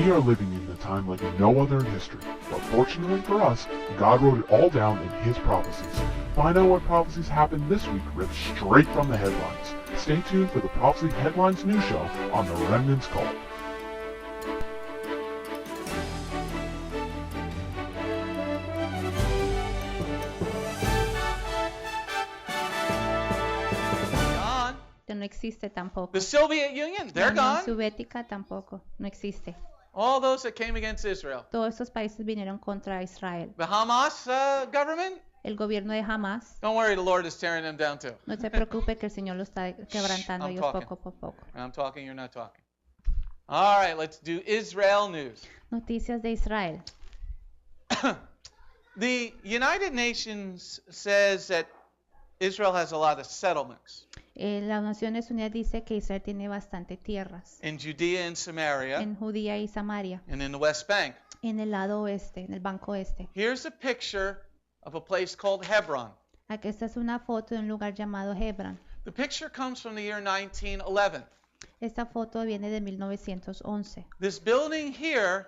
We are living in a time like no other in history, but fortunately for us, God wrote it all down in His prophecies. Find out what prophecies happened this week ripped straight from the headlines. Stay tuned for the Prophecy Headlines news show on the Remnants Cult. Gone. Que no existe tampoco. The Soviet Union, they're La Unión gone. Soviética tampoco, no existe. All those that came against Israel. Todos estos países vinieron contra Israel. The Hamas government, El gobierno de Hamas, don't worry, the Lord is tearing them down too. no se preocupe que el Señor lo está quebrantando I'm ellos talking. poco por poco. I'm talking, you're not talking. All right, let's do Israel news. Noticias de Israel. The United Nations says that Israel has a lot of settlements Las Naciones Unidas dice que Israel tiene bastante tierras in Judea and Samaria en Judía y Samaria, and in the West Bank. en el lado oeste, en el banco oeste. Here's a picture of a place called Hebron. Aquí esta es una foto de un lugar llamado Hebron. The picture comes from the year 1911. Esta foto viene de 1911. This building here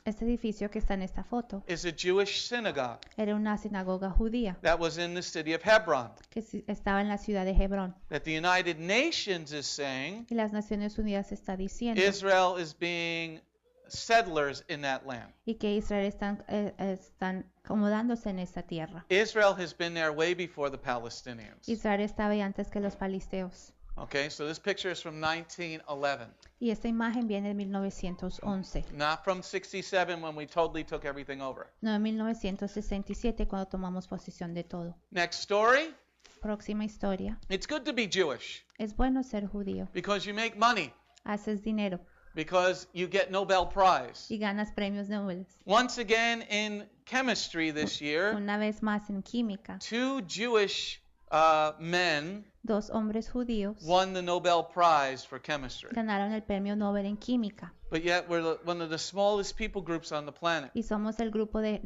Este edificio que está en esta foto is a Jewish synagogue era una sinagoga judía that was in the city of Hebron. que estaba en la ciudad de Hebrón. That the United Nations is saying Y las Naciones Unidas está diciendo Israel is being settlers in that land. y que Israel están acomodándose en esta tierra. Israel has been there way before the Palestinians. Israel estaba ahí antes que los filisteos. Okay, so this picture is from 1911, Y esta imagen viene de 1911, not from 67 when we totally took everything over. no de 1967 cuando tomamos posesión de todo. Next story. Próxima historia. It's good to be Jewish Es bueno ser judío. because you make money, Haces dinero because you get Nobel Prize. y ganas premios Nobel. Once again in chemistry this year, Una vez más en química, two Jewish men dos hombres judíos won the Nobel Prize for chemistry. ganaron el premio Nobel en química. But yet we're one of the smallest people groups on the planet. Y somos el grupo de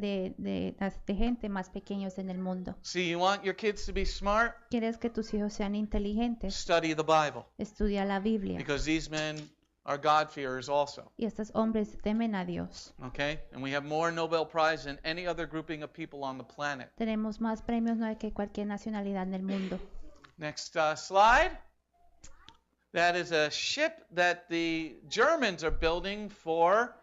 gente más pequeños en el mundo. See, you want your kids to be smart? ¿Quieres que tus hijos sean inteligentes? Study the Bible. Estudia la Biblia. Because these men are God-fearers also. Y estos hombres temen a Dios. Okay? And we have more Nobel Prize than any other grouping of people on the planet. Tenemos más premios Nobel que cualquier nacionalidad en el mundo. Next slide. That is a ship that the Germans are building for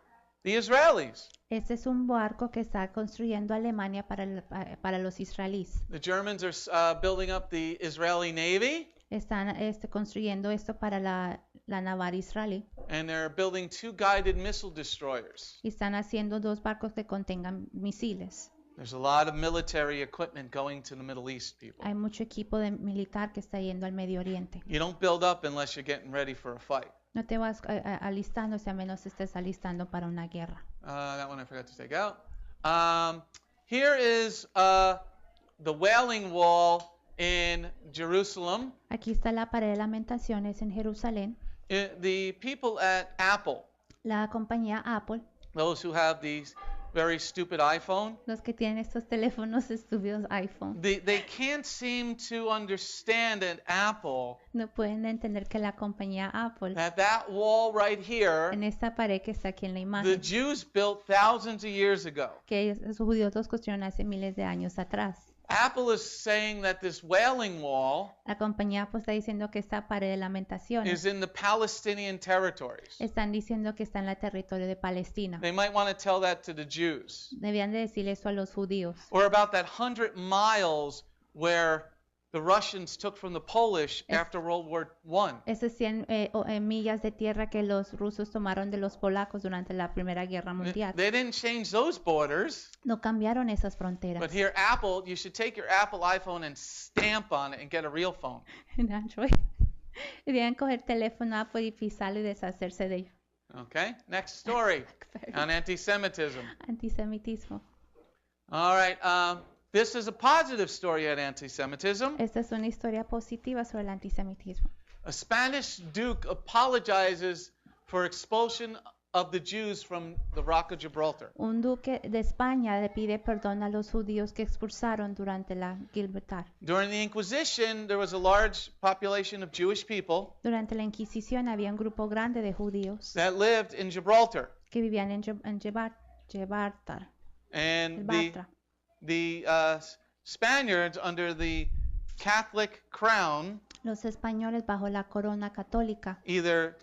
the Israelis. Este es un barco que está construyendo Alemania para los israelíes. The Germans are building up the Israeli Navy, Están construyendo esto para la naval israelí. and they're building two guided missile destroyers. Y están haciendo dos barcos que contengan misiles. There's a lot of military equipment going to the Middle East, people. Hay mucho equipo militar que está yendo al Medio Oriente. You don't build up unless you're getting ready for a fight. No te vas alistándose a menos estés alistando para una guerra. That one I forgot to take out. Here is the Wailing Wall in Jerusalem. Aquí está la pared de lamentaciones en Jerusalén. The people at Apple, La compañía Apple, those who have these very stupid iPhone, los que tienen estos teléfonos estúpidos iPhone, they can't seem to understand at Apple no pueden entender que la compañía Apple, that wall right here, en esta pared que está aquí en la the imagen, Jews built thousands of years ago. que los judíos los construyeron hace miles de años atrás. Apple is saying that this Wailing Wall La compañía Apple está diciendo que esta pared de is lamentaciones in the Palestinian territories. están diciendo que está en el territorio de Palestina. They might want to tell that to the Jews. Debían de decirle eso a los judíos. Or about that 100 miles where the Russians took from the Polish after World War I. Esas 100 millas de tierra que los rusos tomaron de los polacos durante la Primera Guerra Mundial. They didn't change those borders. No cambiaron esas fronteras. But here, Apple, you should take your Apple iPhone and stamp on it and get a real phone. En Android. Debían coger teléfono Apple y pisarlo y deshacerse de ello. Okay, next story on anti-Semitism. Antisemitismo. All right, this is a positive story on anti-Semitism. Esta es una historia positiva sobre el antisemitismo. A Spanish duke apologizes for expulsion of the Jews from the Rock of Gibraltar. Un duque de España le pide perdón a los judíos que expulsaron durante la Gibraltar. During the Inquisition, there was a large population of Jewish people Durante la Inquisición había un grupo grande de judíos that lived in Gibraltar. que vivían en Gibraltar. And Gibraltar. the Spaniards, under the Catholic crown, Los españoles bajo la corona católica either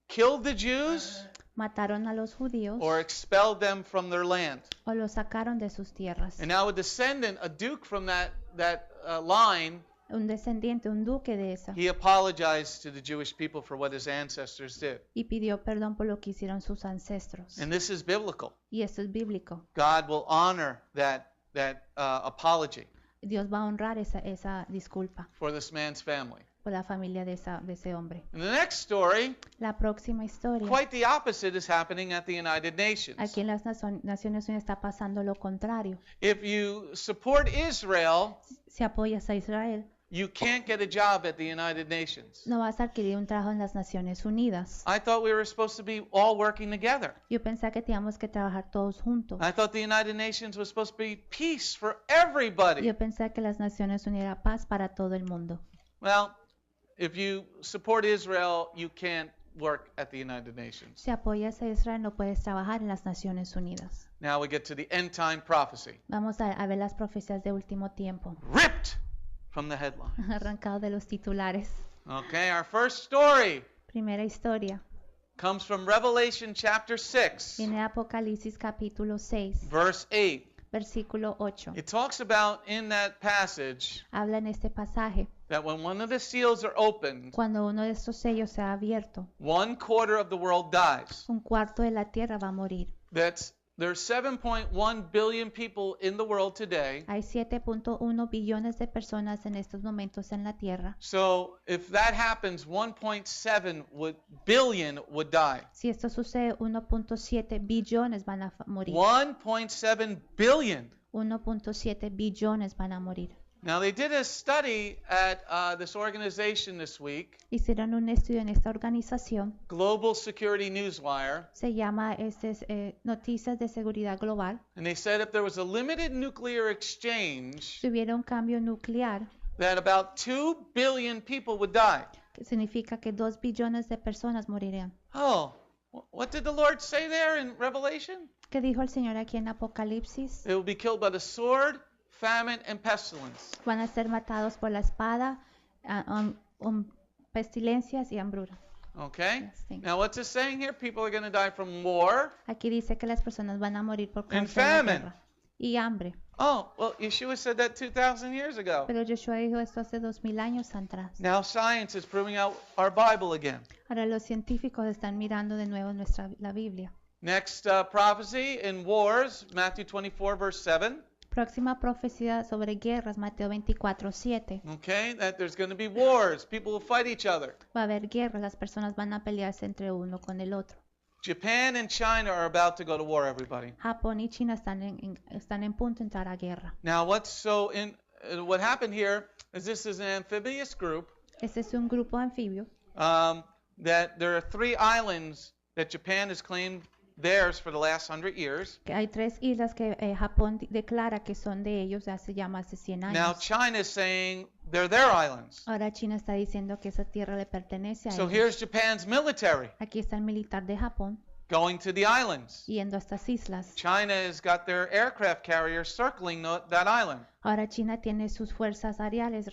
killed the Jews mataron a los judíos or expelled them from their land. o los sacaron de sus tierras. And now a descendant, a duke from that line, Un descendiente, un duque de esa, he apologized to the Jewish people for what his ancestors did. y pidió perdón por lo que hicieron sus ancestros. And this is biblical. Y esto es bíblico. God will honor that apology Dios va a honrar esa disculpa for this man's family. por la familia de ese hombre. And the next story, La próxima historia. quite the opposite is happening at the United Nations. Aquí en las Naciones Unidas está pasando lo contrario. If you support Israel, Si apoyas a Israel, you can't get a job at the United Nations. no vas a adquirir un trabajo en las Naciones Unidas. I thought we were supposed to be all working together. Yo pensé que teníamos que trabajar todos juntos. I thought the United Nations was supposed to be peace for everybody. Yo pensé que las Naciones Unidas era paz para todo el mundo. Well, if you support Israel, you can't work at the United Nations. Si apoyas a Israel, no puedes trabajar en las Naciones Unidas. Now we get to the end time prophecy. Vamos a ver las profecías de último tiempo, Ripped from the headline. arrancado de los titulares. Okay, our first story Primera historia comes from Revelation chapter 6, viene de Apocalipsis capítulo 6, verse 8. versículo 8. It talks about in that passage Habla en este pasaje, that when one of the seals are opened, cuando uno de estos sellos sea abierto, 1/4 of the world dies. un cuarto de la tierra va a morir. There's 7.1 billion people in the world today. Hay 7.1 billones de personas en estos momentos en la tierra. So if that happens, 1.7 billion would die. Si esto sucede, 1.7 billones van a morir. 1.7 billion. 1.7 billones van a morir. Now they did a study at this organization this week, Hicieron un estudio en esta organización, Global Security Newswire, se llama Noticias de Seguridad Global. and they said if there was a limited nuclear exchange, Si hubiera un cambio nuclear, that about 2 billion people would die. que significa que 2 billones de personas morirían. Oh, what did the Lord say there in Revelation? ¿Qué dijo el Señor aquí en Apocalipsis? They will be killed by the sword, famine, and pestilence. Van a ser matados por la espada, pestilencias y hambruna. Okay? Yes, thank you. Now what's it saying here? People are going to die from war. Aquí dice que las personas van a morir por And causa de la famine. guerra y hambre. Oh, well, Yeshua said that 2,000 years ago. Pero Joshua dijo esto hace 2000 años atrás. Now science is proving out our Bible again. Ahora los científicos están mirando de nuevo la Biblia. Next prophecy in wars, Matthew 24, verse 7. Próxima profecía sobre guerras, Mateo 24:7. Okay, that there's going to be wars. People will fight each other. Va a haber guerras, las personas van a pelearse entre uno con el otro. Japan and China are about to go to war, everybody. Japón y China están en punto de entrar a guerra. Now, what happened here is this is an amphibious group Este es un grupo anfibio that there are 3 islands that Japan has claimed theirs for the last 100 years. que hay 3 islas que Japón declara que son de ellos hace ya más de 100 Now, años. China is saying they're their islands. Ahora China está diciendo que esa tierra le pertenece a So ellos. here's Japan's military Aquí está el militar de Japón going to the islands. yendo a estas islas. China has got their aircraft carriers circling that island. Ahora China tiene sus fuerzas aéreas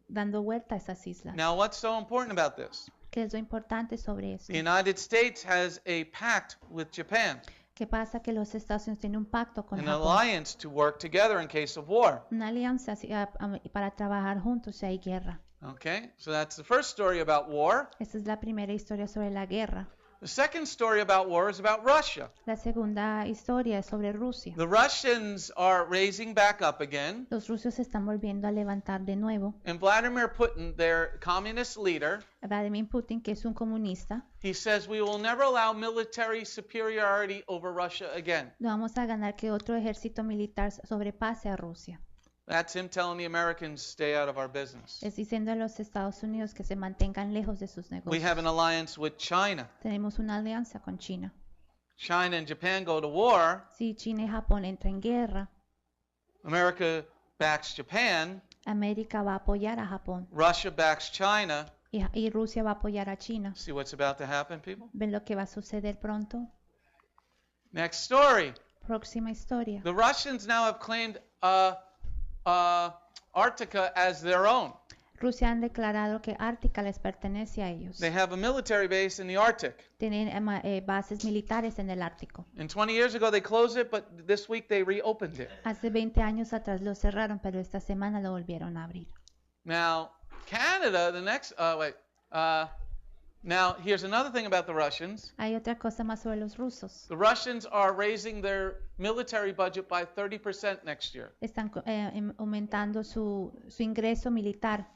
dando vuelta a esas islas. Now, what's so important about this? ¿Qué es lo importante sobre eso? The United States has a pact with Japan, ¿Qué pasa? Que los Estados Unidos tienen un pacto con an Japón, alliance to work together in case of war. una alianza para trabajar juntos si hay guerra. Okay, so that's the first story about war. Esta es la primera historia sobre la guerra. The second story about war is about Russia. La segunda historia es sobre Rusia. The Russians are raising back up again, Los rusos se están volviendo a levantar de nuevo. and Vladimir Putin, their communist leader, Vladimir Putin, que es un comunista, he says we will never allow military superiority over Russia again. no vamos a ganar que otro ejército militar sobrepase a Rusia. That's him telling the Americans, stay out of our business. Es diciendo a los Estados Unidos que se mantengan lejos de sus We negocios. have an alliance with China. Tenemos una alianza con China. China and Japan go to war. Si China y Japón entran en guerra, America backs Japan. América va a apoyar a Japón Russia backs China. y Rusia va a apoyar a China. See what's about to happen, people? ¿Ven lo que va a suceder pronto? Next story. Próxima historia. The Russians now have claimed Arctica as their own. Rusia han declarado que Ártica les pertenece a ellos. They have a military base in the Arctic. Tienen bases militares en el Ártico. And 20 years ago they closed it, but this week they reopened it. Hace 20 años atrás lo cerraron, pero esta semana lo volvieron a abrir. Now, Canada, now here's another thing about the Russians. Hay otra cosa más sobre los rusos. The Russians are raising their military budget by 30% next year. Están aumentando su ingreso militar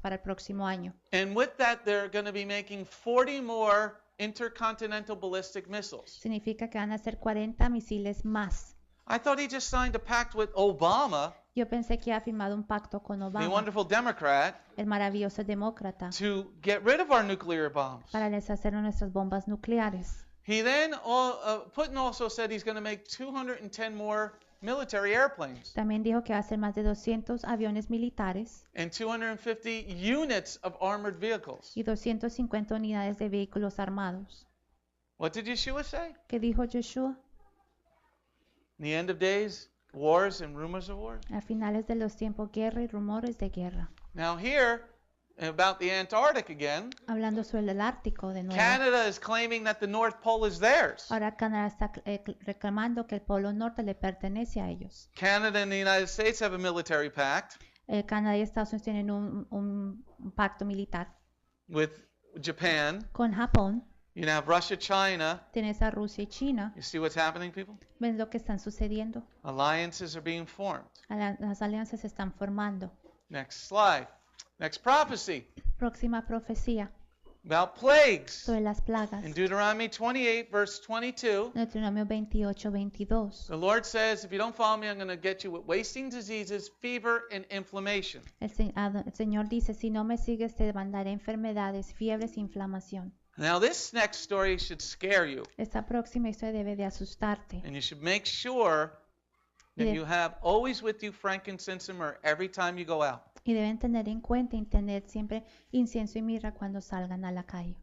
para el próximo año. And with that, they're going to be making 40 more intercontinental ballistic missiles. Significa que van a hacer 40 misiles más. I thought he just signed a pact with Obama, Yo pensé que había firmado un pacto con the Obama, wonderful Democrat, el maravilloso demócrata, to get rid of our nuclear bombs. para deshacer nuestras bombas nucleares. He then, Putin also said he's going to make 210 more military airplanes También dijo que va a hacer más de 200 aviones militares and 250 units of armored vehicles. y 250 unidades de vehículos armados. What did Yeshua say? ¿Qué dijo Yeshua? In the end of days, wars and rumors of wars. A finales de los tiempos, guerra y rumores de guerra. Now here, about the Antarctic again, Hablando sobre el Ártico de nuevo. Canada is claiming that the North Pole is theirs. Ahora Canadá está reclamando que el Polo Norte le pertenece a ellos. Canada and the United States have a military pact Canadá y Estados Unidos tienen un pacto militar. with Japan. Con Japón You have Russia, China. tienes a Rusia y China. You see what's happening, people? ¿Ven lo que están sucediendo? Alliances are being formed. Las alianzas se están formando. Next slide. Next prophecy Próxima profecía about plagues. sobre las plagas. In Deuteronomy 28, verse 22, Deuteronomio 28, 22. the Lord says, if you don't follow me, I'm going to get you with wasting diseases, fever, and inflammation. El Señor dice, si no me sigues te mandaré enfermedades, fiebres e inflamación. Now, this next story should scare you, Esta próxima historia debe de asustarte. and you should make sure that Yeah. you have always with you frankincense and myrrh every time you go out. Y deben tener en cuenta y tener siempre incienso y mirra cuando salgan a la calle.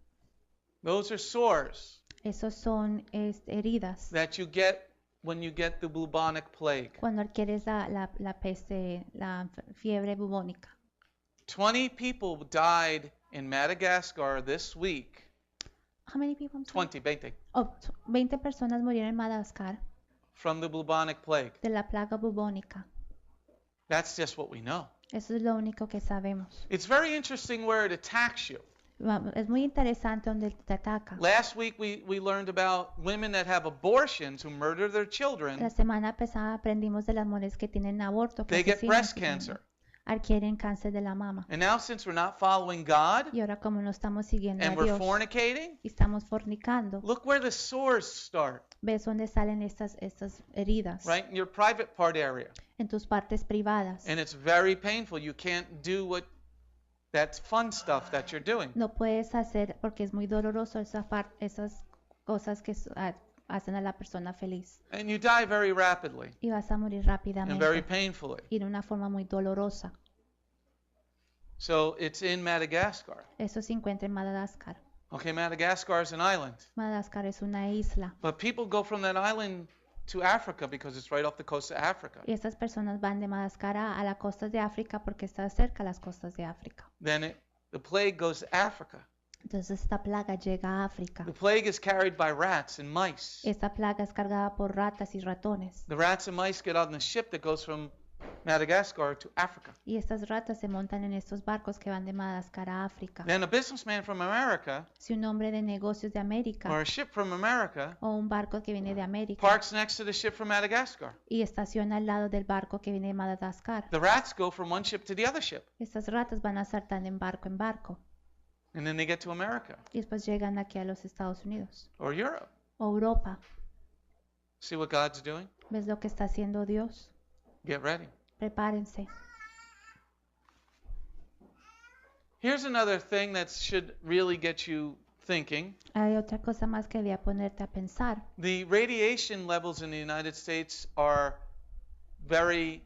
Those are sores Esos son heridas. that you get when you get the bubonic plague. Cuando adquieres la peste, la fiebre bubónica. 20 people died in Madagascar this week. How many people? I'm sorry? 20. Oh, 20 personas murieron en Madagascar From the bubonic plague. de la plaga bubónica. That's just what we know. Eso es lo único que sabemos. It's very interesting where it attacks you. Es muy interesante donde te ataca. Last week we learned about women that have abortions who murder their children. La semana pasada aprendimos de las mujeres que tienen aborto, que They get asesinan a breast sus niños. cancer. Adquieren cáncer de la mama. And now since we're not following God Y ahora como no estamos siguiendo a and we're Dios fornicating, y estamos fornicando, look where the sores start, ves dónde salen estas heridas, right? In your private part area. en tus partes privadas. And it's very painful. You can't do that fun stuff that you're doing. No puedes hacer porque es muy doloroso esas cosas que hacen a la persona feliz. And you die very rapidly Y vas a morir and very rápidamente painfully. y de una forma muy dolorosa. So it's in Madagascar. Eso se encuentra en Madagascar. Okay, Madagascar is an island. Madagascar es una isla. But people go from that island to Africa because it's right off the coast of Africa. Y estas personas van de Madagascar a las costas de África porque está cerca a las costas de África. Then the plague goes to Africa. Entonces esta plaga llega a África. The plague is carried by rats and mice. Esta plaga es cargada por ratas y ratones. The rats and mice get on the ship that goes from Madagascar to Africa. Y estas ratas se montan en estos barcos que van de Madagascar a África. Then a businessman from America Si un hombre de negocios de or América a ship from America o un barco que viene de América parks next to the ship from Madagascar. y estaciona al lado del barco que viene de Madagascar, The rats go from one ship to the other ship, estas ratas van a saltar en barco and then they get to America y después llegan aquí a los Estados Unidos or Europe. o Europa. See what God's doing? ¿Ves lo que está haciendo Dios? Get ready. Prepárense. Here's another thing that should really get you thinking. Hay otra cosa más que debía ponerte a pensar. The radiation levels in the United States are very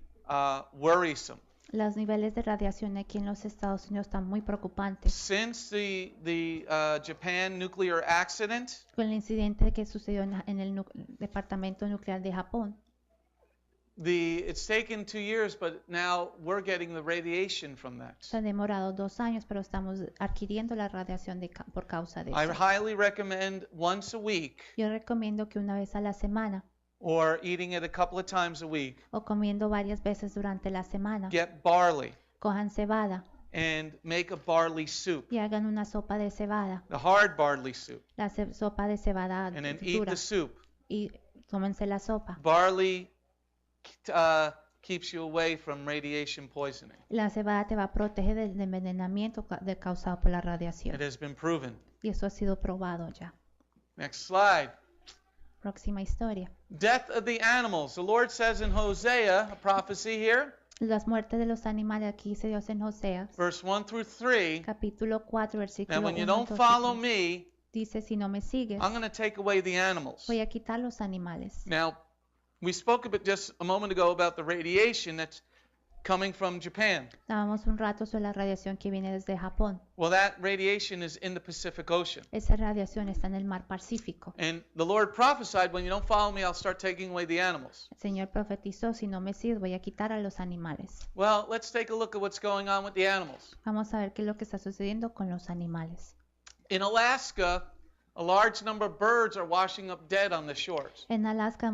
worrisome. Los niveles de radiación aquí en los Estados Unidos están muy preocupantes. Since the Japan nuclear accident, Con el incidente que sucedió en el departamento nuclear de Japón, it's taken 2 years, but now we're getting the radiation from that. se ha demorado 2 años, pero estamos adquiriendo la radiación por causa de I eso. highly recommend once a week Yo recomiendo que una vez a la semana or eating it a couple of times a week, o comiendo varias veces durante la semana, get barley cojan cebada and make a barley soup, y hagan una sopa de cebada, the hard barley soup, la sopa de cebada and then eat dura, the soup. y tómense la sopa. Barley keeps you away from radiation poisoning. La cebada te va a proteger del envenenamiento causado por la radiación. It has been proven. Y eso ha sido probado ya. Next slide. Próxima historia. Death of the animals. The Lord says in Hosea, a prophecy here, Las muertes de los animales, aquí dice Dios en Oseas, verse 1 through 3, capítulo 4, versículo that when you 1 don't al 2 y follow 3. me, Dice, si no me sigues, I'm going to take away the animals. voy a quitar los animales. Now, we spoke a bit just a moment ago about the radiation that's coming from Japan. Hablábamos un rato sobre la radiación que viene desde Japón. Well, that radiation is in the Pacific Ocean. Esa radiación está en el mar Pacífico. And the Lord prophesied, when you don't follow me, I'll start taking away the animals. El Señor profetizó, si no me sigues, voy a quitar a los animales. Well, let's take a look at what's going on with the animals. Vamos a ver qué es lo que está sucediendo con los animales. In Alaska, a large number of birds are washing up dead on the shores. En Alaska,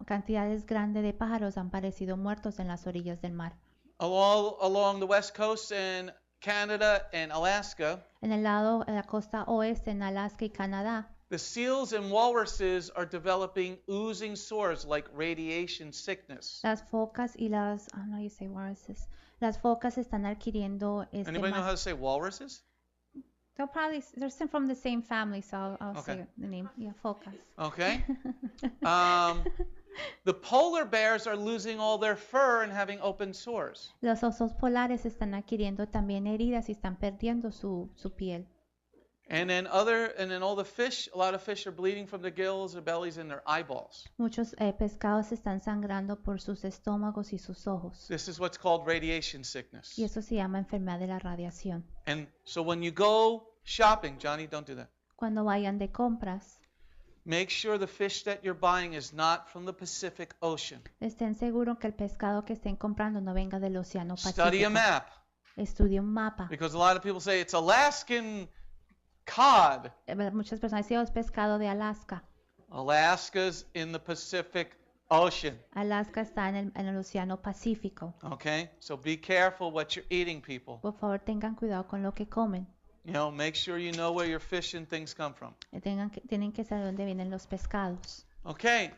cantidades grandes de pájaros han parecido muertos en las orillas del mar. Along the west coast in Canada and Alaska, En el lado de la costa oeste, en Alaska y Canadá, the seals and walruses are developing oozing sores like radiation sickness. las focas y las, no you say walruses. Las focas están adquiriendo Anybody know how to say walruses? they're from the same family, so I'll Okay. say the name. Yeah, focas. Okay. The polar bears are losing all their fur and having open sores. Los osos polares están adquiriendo también heridas y están perdiendo su piel. And then all the fish, a lot of fish are bleeding from their gills, their bellies, and their eyeballs. Muchos pescados están sangrando por sus estómagos y sus ojos. This is what's called radiation sickness. Y eso se llama enfermedad de la radiación. And so when you go shopping, Johnny, don't do that. Cuando vayan de compras, Make sure the fish that you're buying is not from the Pacific Ocean. estén seguros que el pescado que estén comprando no venga del Océano Study a Pacífico. map, Estudie un mapa. because a lot of people say it's Alaskan cod. Muchas personas dicen, es pescado de Alaska. Alaska's in the Pacific Ocean. Alaska está en el Océano Pacífico. Okay? So be careful what you're eating, people. Por favor, tengan cuidado con lo que comen. You know, make sure you know where your fish and things come from. Tienen que saber dónde vienen los pescados. Okay,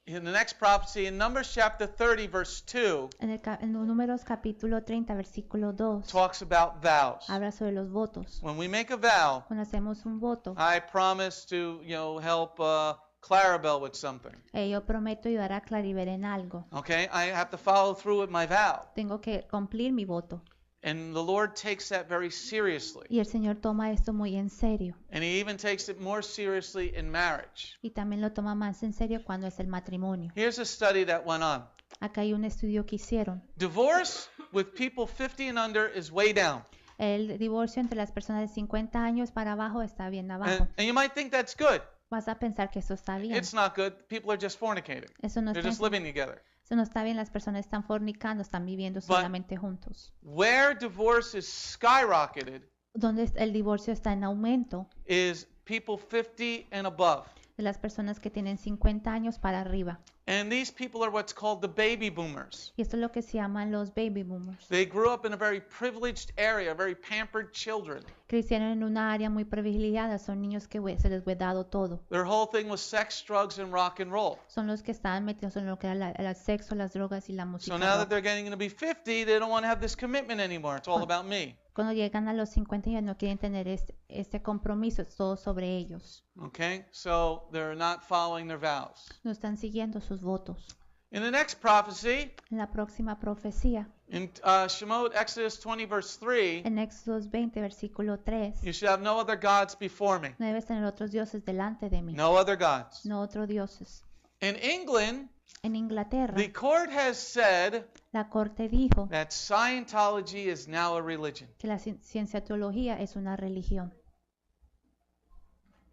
in the next prophecy, in Numbers chapter 30, verse 2, En Números capítulo 30, versículo 2, talks about vows. habla sobre los votos. When we make a vow, Cuando hacemos un voto, I promise to, help Clarabelle with something. yo prometo ayudar a Claribel en algo. Okay, I have to follow through with my vow. Tengo que cumplir mi voto. And the Lord takes that very seriously. Y el Señor toma esto muy en serio. And He even takes it more seriously in marriage. Y también lo toma más en serio cuando es el matrimonio. Here's a study that went on. Acá hay un estudio que hicieron. Divorce with people 50 and under is way down. El divorcio entre las personas de 50 años para abajo está bien abajo. And you might think that's good. Vas a pensar que eso está bien. It's not good. People are just fornicating. Eso no They're está, just living together. eso no está bien. Las personas están fornicando, están viviendo But- solamente juntos. Where divorce is skyrocketed Donde el divorcio está en aumento is people 50 and above. de las personas que tienen 50 años para arriba. And these people are what's called the baby boomers. Y esto es lo que se llaman los baby boomers. They grew up in a very privileged area, very pampered children. Crecieron en una área muy privilegiada, son niños que se les fue dado todo. Their whole thing was sex, drugs, and rock and roll. Son los que estaban metidos en lo que era el sexo, las drogas y la música. So now that rock. they're getting to be 50, they don't want to have this commitment anymore. It's all about me. Cuando llegan a los 50 ya no quieren tener este compromiso, es todo sobre ellos. Okay? So they're not following their vows. No están siguiendo sus votos. In the next prophecy, En la próxima profecía, in Shemot, Exodus 20, verse 3, en Éxodo 20, versículo 3, you should have no other gods before me. no debes tener otros dioses delante de mí, No other gods. no otros dioses. In England, En Inglaterra, the court has said la corte dijo that Scientology is now a religion. que la cienciología es una religión,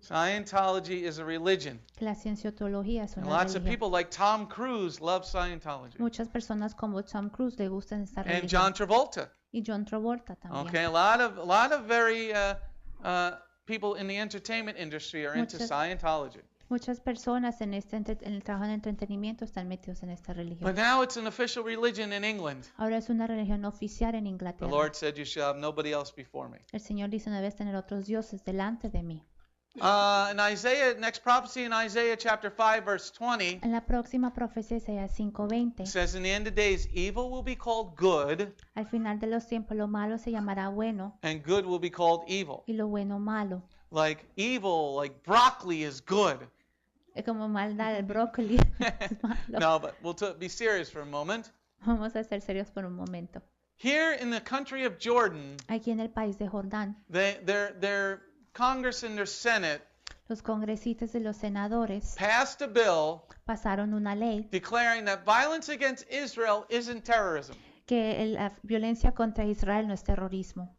Scientology is a religion. que la cienciología es And una lots of religión. people like Tom Cruise love Scientology. Muchas personas como Tom Cruise le gustan esta And John religión. Travolta. Y John Travolta también. Okay, a lot of very people in the entertainment industry are into Muchas- Scientology. Muchas personas en en el trabajo de entretenimiento están metidos en esta religión. But now it's an official religion in England. Ahora es una religión oficial en The Inglaterra. Lord said, "You shall have nobody else before me." El Señor dice, no debes tener otros dioses delante de mí. In Isaiah, next prophecy in Isaiah chapter 5, verse 20, En la próxima profecía, Isaías it 5:20, says, "In the end of days, evil will be called good, al final de los tiempos lo malo se llamará bueno and good will be called evil." y lo bueno malo. Like evil, like broccoli is good. Es como maldad, el brócoli es malo. No, but we'll be serious for a moment. Vamos a ser serios por un momento. Here in the country of Jordan, Aquí en el país de Jordán, their Congress and their Senate los congresistas y los senadores passed a bill pasaron una ley declaring that violence against Israel isn't terrorism. que la violencia contra Israel no es terrorismo.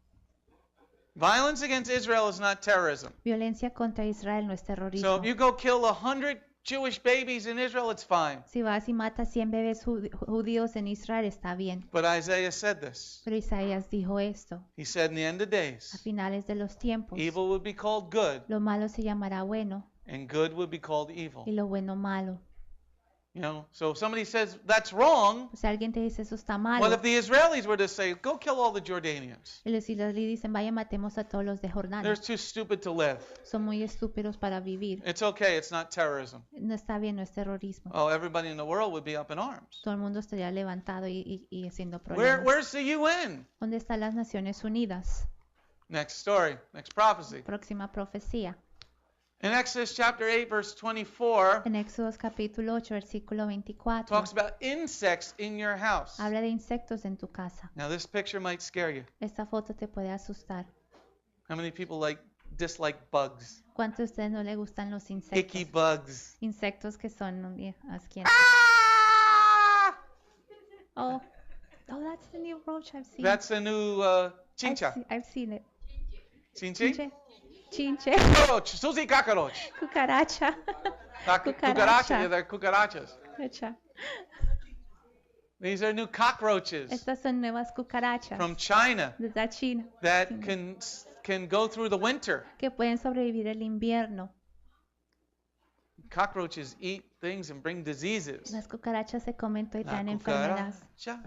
Violence against Israel is not terrorism. Violencia contra Israel no es So terrorismo. if you go kill 100 Jewish babies in Israel, it's fine. Si vas y matas 100 bebés judíos en Israel, está bien. But Isaiah said this. Pero Isaías dijo esto. He said in the end of A days, finales de los tiempos, evil would be called good, lo malo se llamará bueno and good would be called evil. y lo bueno malo. You know, so if somebody says that's wrong, O sea, alguien te dice eso está malo. what if the Israelis were to say, go kill all the Jordanians? Y los israelíes dicen, vaya, matemos a todos los de Jordania. They're too stupid to live. Son muy estúpidos para vivir. It's okay, it's not terrorism. No está bien, no es terrorismo. Oh, everybody in the world would be up in arms. Todo el mundo estaría levantado y haciendo Where, problemas. where's the UN? ¿Dónde están las Naciones Unidas? Next story, next prophecy. Próxima profecía. In Exodus chapter 8, verse 24, En Éxodo capítulo 8, versículo 24, talks about insects in your house. habla de insectos en tu casa. Now, this picture might scare you. Esta foto te puede asustar. How many people dislike bugs? ¿Cuántos de ustedes no le gustan los Icky insectos? bugs. Insectos que son asquerosos. Ah! Oh, that's the new roach I've seen. That's the new chincha. I've seen it. Chinchi? Chinche. Chinche. Cockroach. Susie cockroach. Cucaracha. Cucaracha. They're cucarachas. Cucaracha. These are new cockroaches Estas son nuevas cucarachas from China desde China that can go through the winter. que pueden sobrevivir el invierno. Cockroaches eat things and bring diseases. Las cucarachas se comen todo y La traen enfermedades. cucaracha.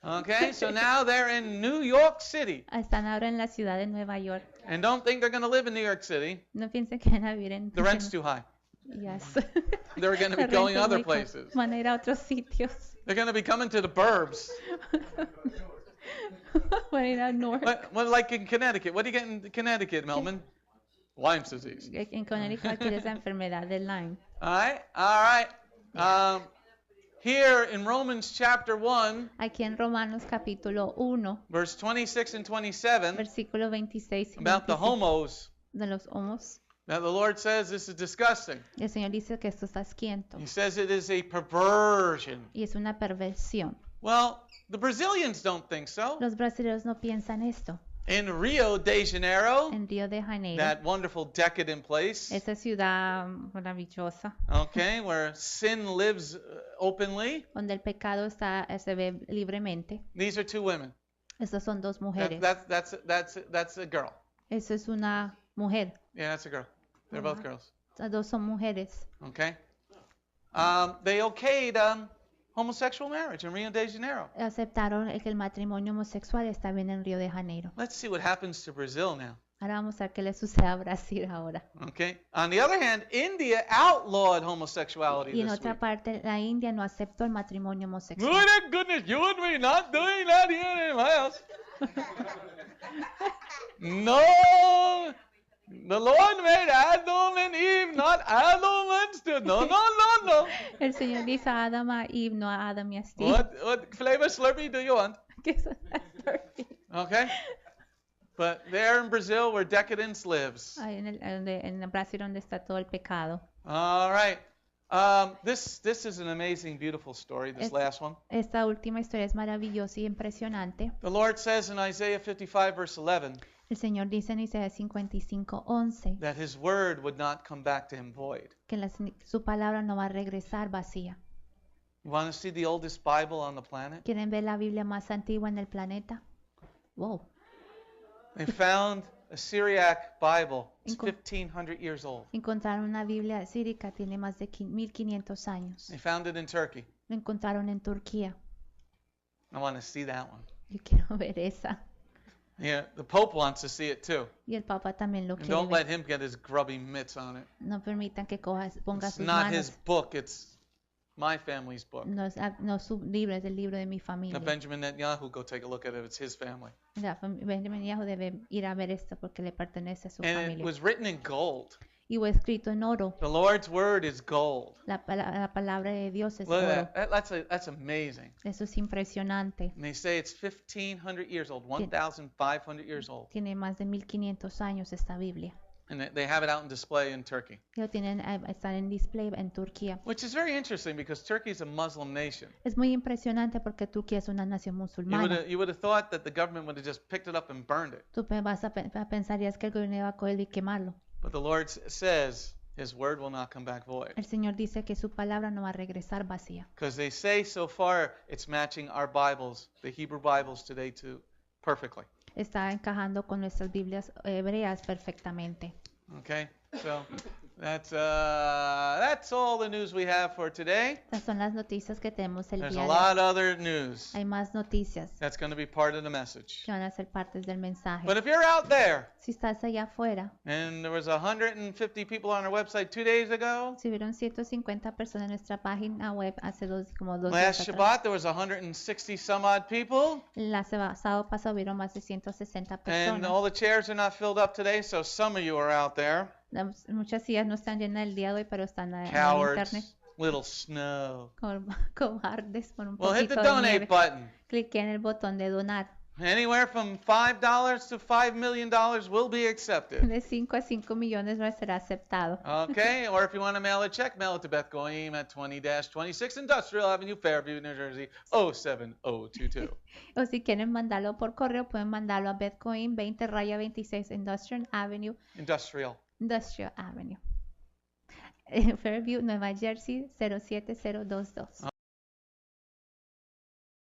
Okay, so now they're in New York City. Están ahora en la ciudad de Nueva York. And don't think they're going to live in New York City. No piensen que van a vivir en... The rent's too high. Yes. They're going to be La going renta es other muy cara. places. Van a ir a otros sitios. They're going to be coming to the burbs. Van a ir a North. What, like in Connecticut? What do you get in Connecticut, Melman? Lyme's disease. En Connecticut tiene esa enfermedad de Lyme. All right. Here in Romans chapter 1, Aquí en Romanos capítulo 1, verse 26 and 27, versículo 26 y about the 27, homos, de los homos. that the Lord says this is disgusting. El Señor dice que esto está asquiento He says it is a perversion. y es una perversión. Well, the Brazilians don't think so. Los brasileños no piensan esto. In Rio de Janeiro, En Río de Janeiro, that wonderful decadent place, esa ciudad maravillosa, okay, where sin lives openly, donde el pecado se ve libremente. these are two women. Estas son dos mujeres. That's a girl. Eso es una mujer. Yeah, that's a girl. They're both girls. Estas dos son mujeres. Okay. They okayed homosexual marriage in Rio de Janeiro. Aceptaron que el matrimonio homosexual está bien en Río de Janeiro. Let's see what happens to Brazil now. Ahora vamos a ver qué le sucede a Brasil ahora. Okay. On the other hand, India outlawed homosexuality Y en this otra week. parte, la India no aceptó el matrimonio Oh, homosexual. thank goodness, you and me not doing that here in my house. No, The Lord made Adam and Eve, not Adam and Steve. No. El Señor hizo a Adam a Eve, no a Adam y a Steve. What flavor Slurpee do you want? ¿Qué son las Slurpee? Okay. But there in Brazil where decadence lives. Ahí en Brasil donde está todo el pecado. All right. This is an amazing, beautiful story, this last one. Esta última historia es maravillosa y impresionante. The Lord says in Isaiah 55, verse 11, El Señor dice en Isaías 55:11 that His word would not come back to Him void. que su palabra no va a regresar vacía. You want to see the oldest Bible on the planet? ¿Quieren ver la Biblia más antigua en el planeta? Wow. They found a Syriac Bible. It's Inco- 1,500 years old. Encontraron una Biblia sírica, tiene más de 1500 años. They found it in Turkey. Lo encontraron en Turquía. I want to see that one. Yo quiero ver esa. Yeah, the Pope wants to see it too. Y el Papa también lo And quiere don't let ver. him get his grubby mitts on it. No permitan que ponga It's sus not his manos. book, it's my family's book. No su libro, es el libro de mi Now, familia. Benjamin Netanyahu, go take a look at it. It's his family. Benjamin Netanyahu debe ir a ver esto porque le pertenece a su And it familia. was written in gold. Y fue escrito en oro. The Lord's word is gold. La palabra de Dios es Look oro. at that. That's amazing. Eso es impresionante. And they say it's 1,500 years old, 1,500 years old. Tiene más de 1500 años esta Biblia. And they have it out in display in Turkey. Lo tienen, están en display en Turquía. Which is very interesting because Turkey is a Muslim nation. Es muy impresionante porque Turquía es una nación musulmana. You would have thought that the government would have just picked it up and burned it. Tú pensarías que el gobierno iba a coger y quemarlo. But the Lord says His word will not come back void. El Señor dice que su palabra no va a regresar vacía. Because they say so far it's matching our Bibles, the Hebrew Bibles today too, perfectly. Está encajando con nuestras Biblias hebreas perfectamente. Okay, so that's all the news we have for today. Estas son las noticias que tenemos el There's día a de hoy. lot of other news Hay más noticias that's going to be part of the message. que van a ser partes del mensaje. But if you're out there Si estás allá afuera, and there was 150 people on our website 2 days ago, si hubieron 150 personas en nuestra página web hace como 2 last días atrás, Shabbat there was 160 some odd people, la sábado pasado hubieron más de 160 and personas. all the chairs are not filled up today, so some of you are out there. Muchas sillas no están llenas el día de hoy, pero están en el internet Cowards, little snow. cobardes por un Well, hit the poquito de donate nieve. button. Clique en el botón de donar. Anywhere from $5 to $5 million will be accepted. De 5 a 5 millones no será aceptado. Okay, or if you want to mail a check, mail it to Beth Goyim at 20-26 Industrial Avenue, Fairview, New Jersey, 07022. O si quieren mandarlo por correo, pueden mandarlo a Betcoin 20-26 Industrial Avenue. Industrial. Fairview, Nueva Jersey 07022.